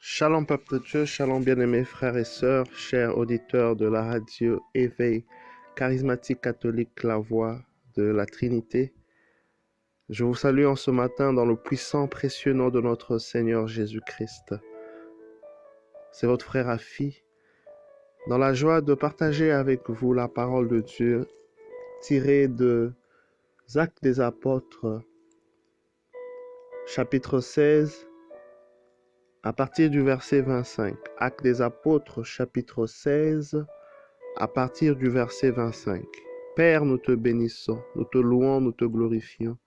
Shalom peuple de Dieu, shalom bien-aimés frères et sœurs, chers auditeurs de la radio Éveil charismatique catholique La Voix de la Trinité. Je vous salue en ce matin dans le puissant précieux nom de notre Seigneur Jésus-Christ. C'est votre frère Afi, dans la joie de partager avec vous la parole de Dieu tirée de Actes des Apôtres, chapitre 16, à partir du verset 25. Actes des Apôtres, chapitre 16, à partir du verset 25. Père, nous te bénissons, nous te louons, nous te glorifions.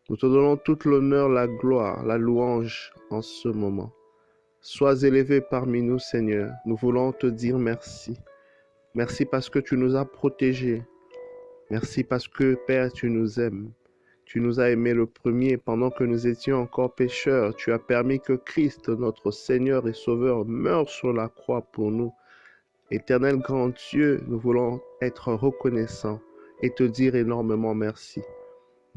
Nous te donnons toute l'honneur, la gloire, la louange en ce moment. Sois élevé parmi nous, Seigneur. Nous voulons te dire merci. Merci parce que tu nous as protégés. Merci parce que, Père, tu nous aimes. Tu nous as aimés le premier pendant que nous étions encore pécheurs. Tu as permis que Christ, notre Seigneur et Sauveur, meure sur la croix pour nous. Éternel grand Dieu, nous voulons être reconnaissants et te dire énormément merci.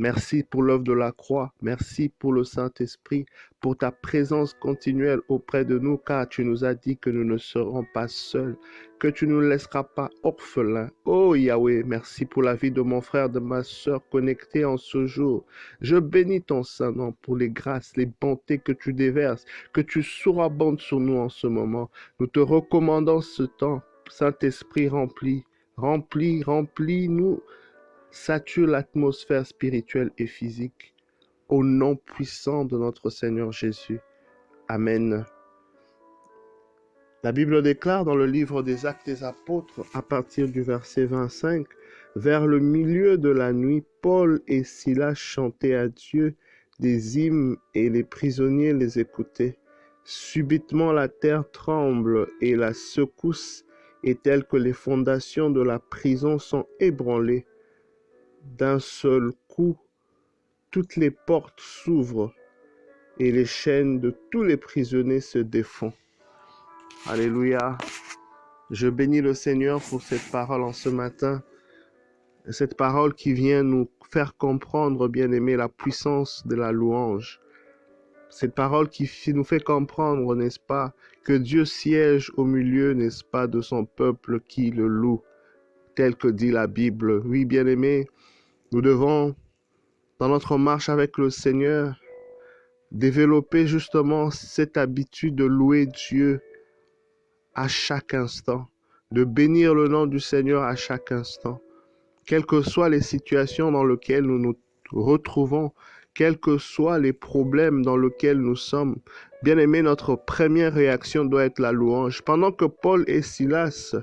Merci pour l'œuvre de la croix, merci pour le Saint-Esprit, pour ta présence continuelle auprès de nous, car tu nous as dit que nous ne serons pas seuls, que tu ne nous laisseras pas orphelins. Oh Yahweh, merci pour la vie de mon frère, de ma sœur connectée en ce jour. Je bénis ton Saint-Nom pour les grâces, les bontés que tu déverses, que tu surabondes sur nous en ce moment. Nous te recommandons ce temps, Saint-Esprit remplis-nous. Sature l'atmosphère spirituelle et physique au nom puissant de notre Seigneur Jésus. Amen. La Bible déclare dans le livre des Actes des Apôtres, à partir du verset 25, « Vers le milieu de la nuit, Paul et Silas chantaient à Dieu des hymnes et les prisonniers les écoutaient. Subitement la terre tremble et la secousse est telle que les fondations de la prison sont ébranlées. D'un seul coup, toutes les portes s'ouvrent et les chaînes de tous les prisonniers se défont. » Alléluia. Je bénis le Seigneur pour cette parole en ce matin. Cette parole qui vient nous faire comprendre, bien-aimés, la puissance de la louange. Cette parole qui nous fait comprendre, n'est-ce pas, que Dieu siège au milieu, n'est-ce pas, de son peuple qui le loue, tel que dit la Bible. Oui, bien-aimés, nous devons, dans notre marche avec le Seigneur, développer justement cette habitude de louer Dieu à chaque instant, de bénir le nom du Seigneur à chaque instant. Quelles que soient les situations dans lesquelles nous nous retrouvons, quels que soient les problèmes dans lesquels nous sommes, bien-aimés, notre première réaction doit être la louange. Pendant que Paul et Silas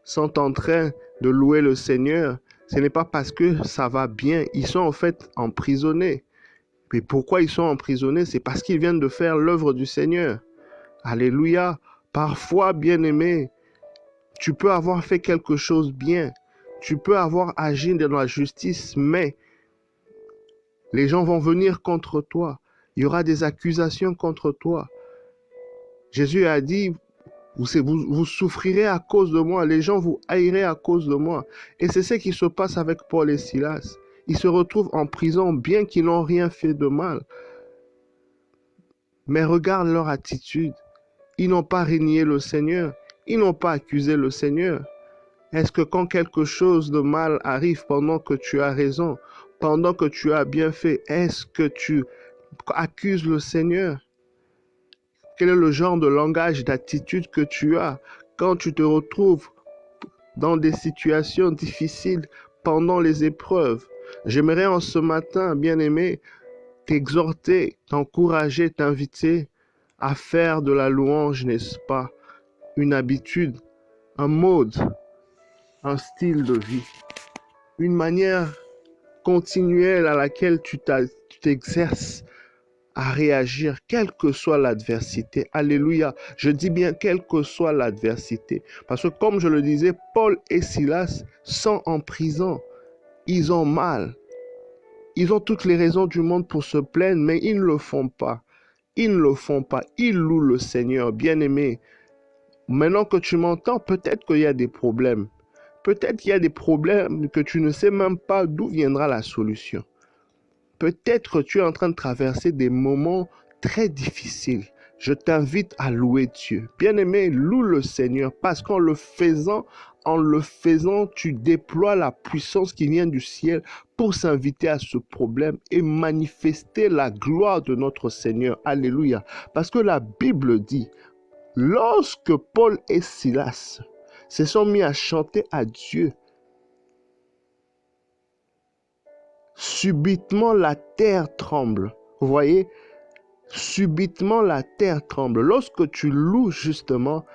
sont en train de louer le Seigneur, ce n'est pas parce que ça va bien, ils sont en fait emprisonnés. Mais pourquoi ils sont emprisonnés? C'est parce qu'ils viennent de faire l'œuvre du Seigneur. Alléluia. Parfois, bien-aimé, tu peux avoir fait quelque chose bien. Tu peux avoir agi dans la justice, mais les gens vont venir contre toi. Il y aura des accusations contre toi. Jésus a dit, vous souffrirez à cause de moi. Les gens vous haïraient à cause de moi. Et c'est ce qui se passe avec Paul et Silas. Ils se retrouvent en prison bien qu'ils n'ont rien fait de mal. Mais regarde leur attitude. Ils n'ont pas renié le Seigneur. Ils n'ont pas accusé le Seigneur. Est-ce que quand quelque chose de mal arrive pendant que tu as raison, pendant que tu as bien fait, est-ce que tu accuses le Seigneur? Quel est le genre de langage, d'attitude que tu as quand tu te retrouves dans des situations difficiles pendant les épreuves? J'aimerais en ce matin, bien-aimé, t'exhorter, t'encourager, t'inviter à faire de la louange, n'est-ce pas, une habitude, un mode, un style de vie, une manière continuelle à laquelle tu t'exerces à réagir, quelle que soit l'adversité. Alléluia. Je dis bien quelle que soit l'adversité. Parce que comme je le disais, Paul et Silas sont en prison. Ils ont mal. Ils ont toutes les raisons du monde pour se plaindre, mais ils ne le font pas. Ils ne le font pas. Ils louent le Seigneur. Bien-aimé, maintenant que tu m'entends, peut-être qu'il y a des problèmes. Peut-être qu'il y a des problèmes que tu ne sais même pas d'où viendra la solution. Peut-être que tu es en train de traverser des moments très difficiles. je t'invite à louer Dieu. Bien-aimé, loue le Seigneur parce qu'en le faisant, tu déploies la puissance qui vient du ciel pour s'inviter à ce problème et manifester la gloire de notre Seigneur. Alléluia. Parce que la Bible dit, lorsque Paul et Silas se sont mis à chanter à Dieu, subitement la terre tremble. Vous voyez, subitement la terre tremble. Lorsque tu loues justement,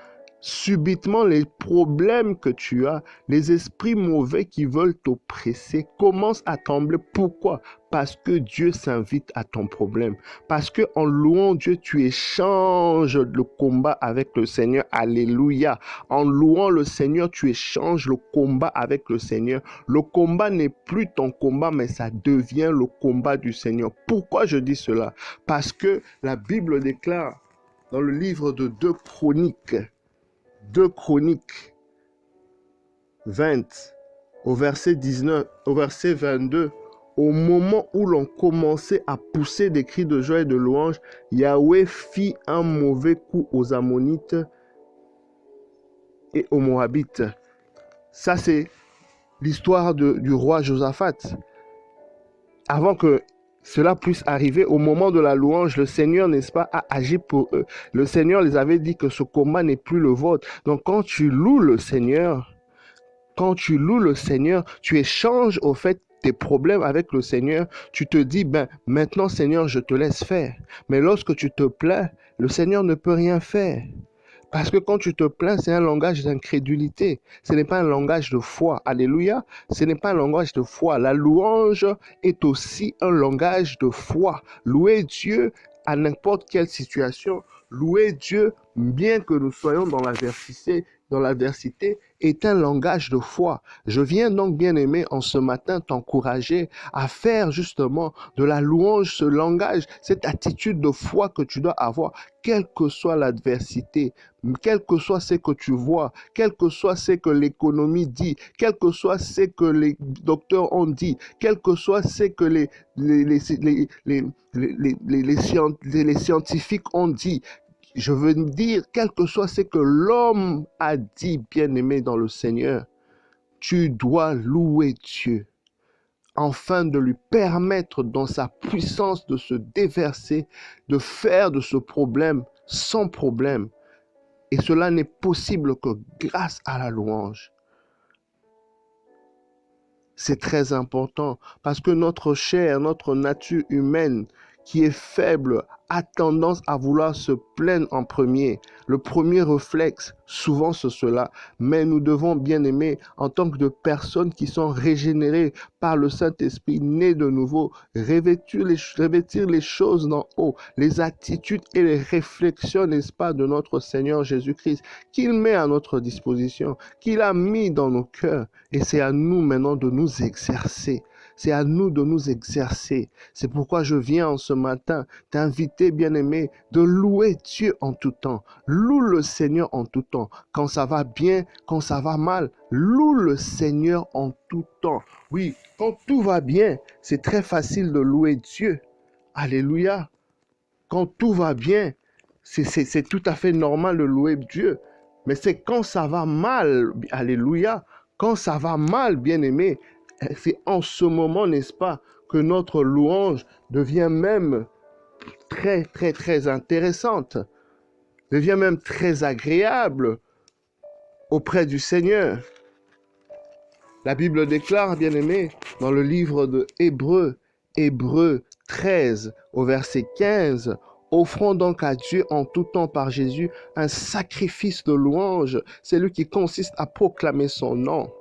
subitement les problèmes que tu as, les esprits mauvais qui veulent t'oppresser commencent à trembler. Pourquoi? Parce que Dieu s'invite à ton problème. Parce que en louant Dieu, tu échanges le combat avec le Seigneur. Alléluia. En louant le Seigneur, tu échanges le combat avec le Seigneur. Le combat n'est plus ton combat, mais ça devient le combat du Seigneur. Pourquoi je dis cela? Parce que la Bible déclare dans le livre de 2 Chroniques 20, au verset 19, au verset 22, au moment où l'on commençait à pousser des cris de joie et de louange, Yahweh fit un mauvais coup aux Ammonites et aux Moabites. Ça, c'est l'histoire du roi Josaphat. Avant que cela puisse arriver, au moment de la louange, le Seigneur, n'est-ce pas, a agi pour eux. Le Seigneur les avait dit que ce combat n'est plus le vôtre. Donc quand tu loues le Seigneur, tu échanges au fait tes problèmes avec le Seigneur. Tu te dis, maintenant Seigneur, je te laisse faire. Mais lorsque tu te plains, le Seigneur ne peut rien faire. Parce que quand tu te plains, c'est un langage d'incrédulité. Ce n'est pas un langage de foi. Alléluia. Ce n'est pas un langage de foi. La louange est aussi un langage de foi. Louer Dieu à n'importe quelle situation. Louer Dieu, bien que nous soyons dans l'adversité, est un langage de foi. Je viens donc, bien-aimé, en ce matin t'encourager à faire justement de la louange ce langage, cette attitude de foi que tu dois avoir, quelle que soit l'adversité, quel que soit ce que tu vois, quel que soit ce que l'économie dit, quel que soit ce que les docteurs ont dit, quel que soit ce que les scientifiques ont dit. Je veux dire, quel que soit ce que l'homme a dit, bien-aimé dans le Seigneur, tu dois louer Dieu, afin de lui permettre dans sa puissance de se déverser, de faire de ce problème sans problème. Et cela n'est possible que grâce à la louange. C'est très important parce que notre chair, notre nature humaine qui est faible, a tendance à vouloir se plaindre en premier. Le premier réflexe, souvent c'est cela. Mais nous devons, bien aimer, en tant que de personnes qui sont régénérées par le Saint-Esprit, nées de nouveau, revêtir les choses d'en haut, les attitudes et les réflexions, n'est-ce pas, de notre Seigneur Jésus-Christ, qu'il met à notre disposition, qu'il a mis dans nos cœurs. Et c'est à nous maintenant de nous exercer. C'est à nous de nous exercer. C'est pourquoi je viens en ce matin t'inviter, bien-aimé, de louer Dieu en tout temps. Loue le Seigneur en tout temps. Quand ça va bien, quand ça va mal, loue le Seigneur en tout temps. Oui, quand tout va bien, c'est très facile de louer Dieu. Alléluia. Quand tout va bien, c'est tout à fait normal de louer Dieu. Mais c'est quand ça va mal, alléluia, quand ça va mal, bien-aimé, c'est en ce moment, n'est-ce pas, que notre louange devient même très, très, très intéressante, devient même très agréable auprès du Seigneur. La Bible déclare, bien-aimé, dans le livre de Hébreux 13, au verset 15, « Offrons donc à Dieu en tout temps par Jésus un sacrifice de louange, celui qui consiste à proclamer son nom. »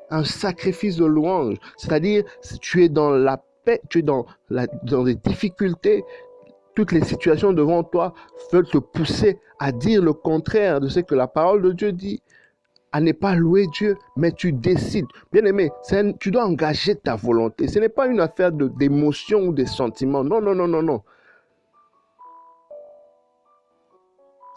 Un sacrifice de louange, c'est-à-dire si tu es dans la paix, tu es dans les difficultés, toutes les situations devant toi veulent te pousser à dire le contraire de ce que la parole de Dieu dit, à ne pas louer Dieu, mais tu décides. Bien aimé, tu dois engager ta volonté. Ce n'est pas une affaire d'émotion ou de sentiments. Non, non, non, non, non.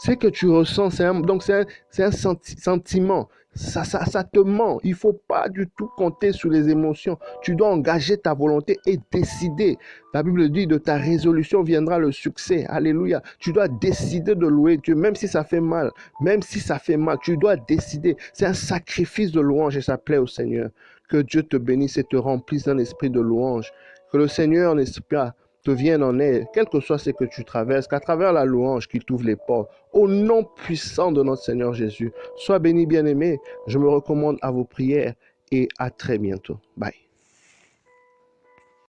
Ce que tu ressens, c'est un sentiment. Ça te ment. Il ne faut pas du tout compter sur les émotions. Tu dois engager ta volonté et décider. La Bible dit, de ta résolution viendra le succès. Alléluia. Tu dois décider de louer Dieu, même si ça fait mal. Même si ça fait mal, tu dois décider. C'est un sacrifice de louange et ça plaît au Seigneur. Que Dieu te bénisse et te remplisse d'un esprit de louange. Que le Seigneur, n'est-ce pas, te vienne en aide, quel que soit ce que tu traverses, qu'à travers la louange qui t'ouvre les portes, au nom puissant de notre Seigneur Jésus. Sois béni, bien-aimé. Je me recommande à vos prières et à très bientôt. Bye.